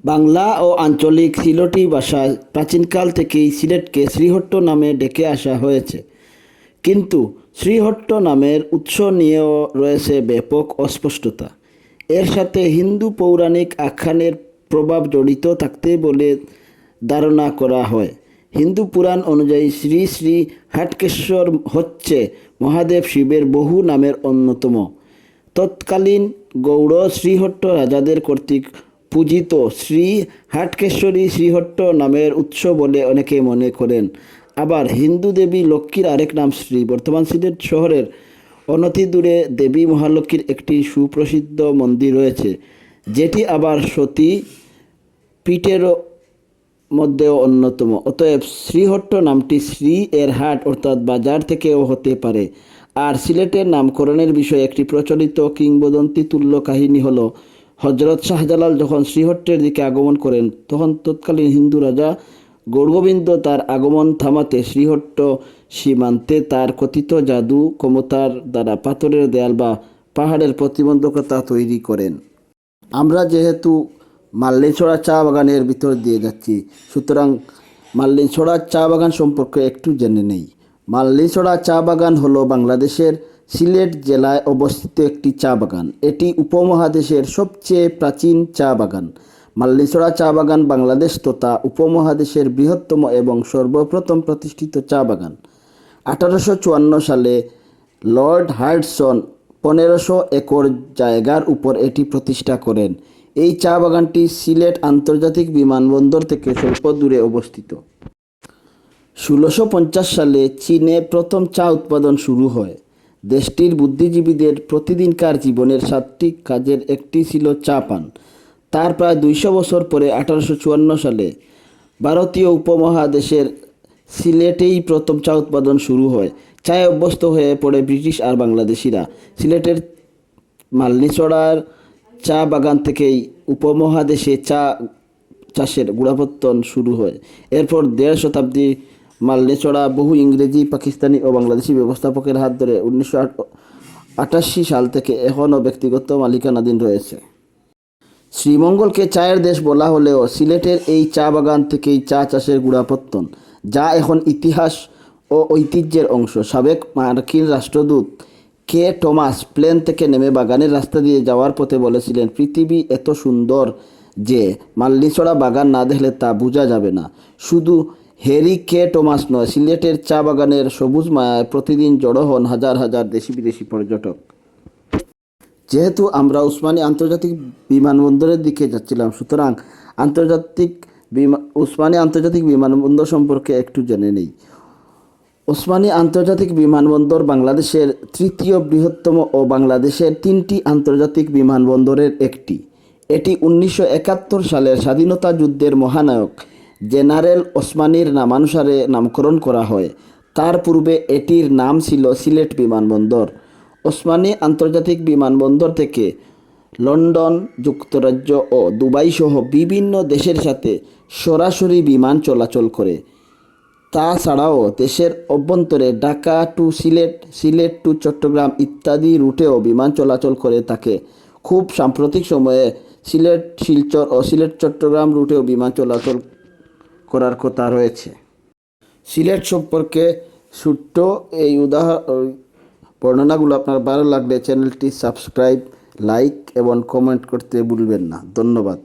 বাংলা ও আঞ্চলিক সিলটি ভাষায় প্রাচীনকাল থেকেই সিলেটকে শ্রীহট্ট নামে ডেকে আসা হয়েছে, কিন্তু শ্রীহট্ট নামের উৎস নিয়েও রয়েছে ব্যাপক অস্পষ্টতা। এর সাথে হিন্দু পৌরাণিক আখ্যানের প্রভাব জড়িত থাকতে বলে ধারণা করা হয়। হিন্দু পুরাণ অনুযায়ী শ্রী শ্রী হাটকেশ্বর হচ্ছে মহাদেব শিবের বহু নামের অন্যতম। তৎকালীন গৌড় শ্রীহট্ট রাজাদের কর্তৃক পূজিত শ্রী হাটকেশ্বরী শ্রীহট্ট নামের উৎস বলে অনেকে মনে করেন। আবার হিন্দু দেবী লক্ষ্মীর আরেক নাম শ্রী। বর্তমান সিলেট শহরের অনতিদূরে দেবী মহালক্ষ্মীর একটি সুপ্রসিদ্ধ মন্দির রয়েছে, যেটি আবার সতী পীঠেরও মধ্যেও অন্যতম। অতএব শ্রীহট্ট নামটি শ্রী এর হাট অর্থাৎ বাজার থেকেও হতে পারে। আর সিলেটের নামকরণের বিষয়ে একটি প্রচলিত কিংবদন্তি তুল্য কাহিনী হলো, হজরত শাহজালাল যখন শ্রীহট্টের দিকে আগমন করেন, তখন তৎকালীন হিন্দু রাজা গৌরগোবিন্দ তার আগমন থামাতে শ্রীহট্ট সীমান্তে তার কথিত জাদু ক্ষমতার দ্বারা পাথরের দেয়াল বা পাহাড়ের প্রতিবন্ধকতা তৈরি করেন। আমরা যেহেতু মাল্লিছড়া চা বাগানের ভিতর দিয়ে যাচ্ছি, সুতরাং মাল্লিছড়া চা বাগান সম্পর্কে একটু জেনে নেই। মাল্লিছড়া চা বাগান হলো বাংলাদেশের সিলেট জেলায় অবস্থিত একটি চা বাগান। এটি উপমহাদেশের সবচেয়ে প্রাচীন চা বাগান। মাল্লিছড়া চা বাগান বাংলাদেশ তথা উপমহাদেশের বৃহত্তম এবং সর্বপ্রথম প্রতিষ্ঠিত চা বাগান। 1854 সালে লর্ড হার্ডসন 1500 একর জায়গার উপর এটি প্রতিষ্ঠা করেন। এই চা বাগানটি সিলেট আন্তর্জাতিক বিমানবন্দর থেকে স্বল্প দূরে অবস্থিত। 1650 সালে চীনে প্রথম চা উৎপাদন শুরু হয়। দেশটির বুদ্ধিজীবীদের প্রতিদিনকার জীবনের 7টি কাজের একটি ছিল চা পান। তার প্রায় 200 বছর পরে 1854 সালে ভারতীয় উপমহাদেশের সিলেটেই প্রথম চা উৎপাদন শুরু হয়। চায়ে অভ্যস্ত হয়ে পড়ে ব্রিটিশ আর বাংলাদেশিরা। সিলেটের মাল্লিছড়ার চা বাগান থেকেই উপমহাদেশে চা চাষের গোড়াপত্তন শুরু হয়। এরপর 1.5 শতাব্দী মাল্লিছড়া বহু ইংরেজি, পাকিস্তানি ও বাংলাদেশি ব্যবস্থাপকের হাত ধরে 1988 সাল থেকে এখনও ব্যক্তিগত মালিকানাধীন রয়েছে। শ্রীমঙ্গলকে চায়ের দেশ বলা হলেও সিলেটের এই চা বাগান থেকেই চা চাষের গোড়াপত্তন, যা এখন ইতিহাস ও ঐতিহ্যের অংশ। সাবেক মার্কিন রাষ্ট্রদূত কে টমাস প্লেন থেকে নেমে বাগানের রাস্তা দিয়ে যাওয়ার পথে বলেছিলেন, পৃথিবী এত সুন্দর যে মাল্লিছড়া বাগান না দেখলে তা বোঝা যাবে না। শুধু হ্যারি কে টমাস নয়, সিলেটের চা বাগানের সবুজ মায়ায় প্রতিদিন জড়ো হন হাজার হাজার দেশি বিদেশি পর্যটক। যেহেতু আমরা উসমানী আন্তর্জাতিক বিমানবন্দরের দিকে যাচ্ছিলাম, সুতরাং উসমানী আন্তর্জাতিক বিমানবন্দর সম্পর্কে একটু জেনে নেই। ওসমানী আন্তর্জাতিক বিমানবন্দর বাংলাদেশের তৃতীয় বৃহত্তম ও বাংলাদেশের 3টি আন্তর্জাতিক বিমানবন্দরের একটি। এটি 1971 সালের স্বাধীনতা যুদ্ধের মহানায়ক জেনারেল ওসমানীর নামানুসারে নামকরণ করা হয়। তার পূর্বে এটির নাম ছিল সিলেট বিমানবন্দর। ওসমানী আন্তর্জাতিক বিমানবন্দর থেকে লন্ডন, যুক্তরাজ্য ও দুবাই সহ বিভিন্ন দেশের সাথে সরাসরি বিমান চলাচল করে। তাছাড়াও দেশের অভ্যন্তরে ঢাকা টু সিলেট, সিলেট টু চট্টগ্রাম ইত্যাদি রুটেও বিমান চলাচল করে থাকে। খুব সাম্প্রতিক সময়ে সিলেট শিলচর ও সিলেট চট্টগ্রাম রুটেও বিমান চলাচল করার কথা রয়েছে। সিলেট সম্পর্কে ছোট্ট এই বর্ণনাগুলো আপনার ভালো লাগলে চ্যানেলটি সাবস্ক্রাইব, লাইক এবং কমেন্ট করতে ভুলবেন না। ধন্যবাদ।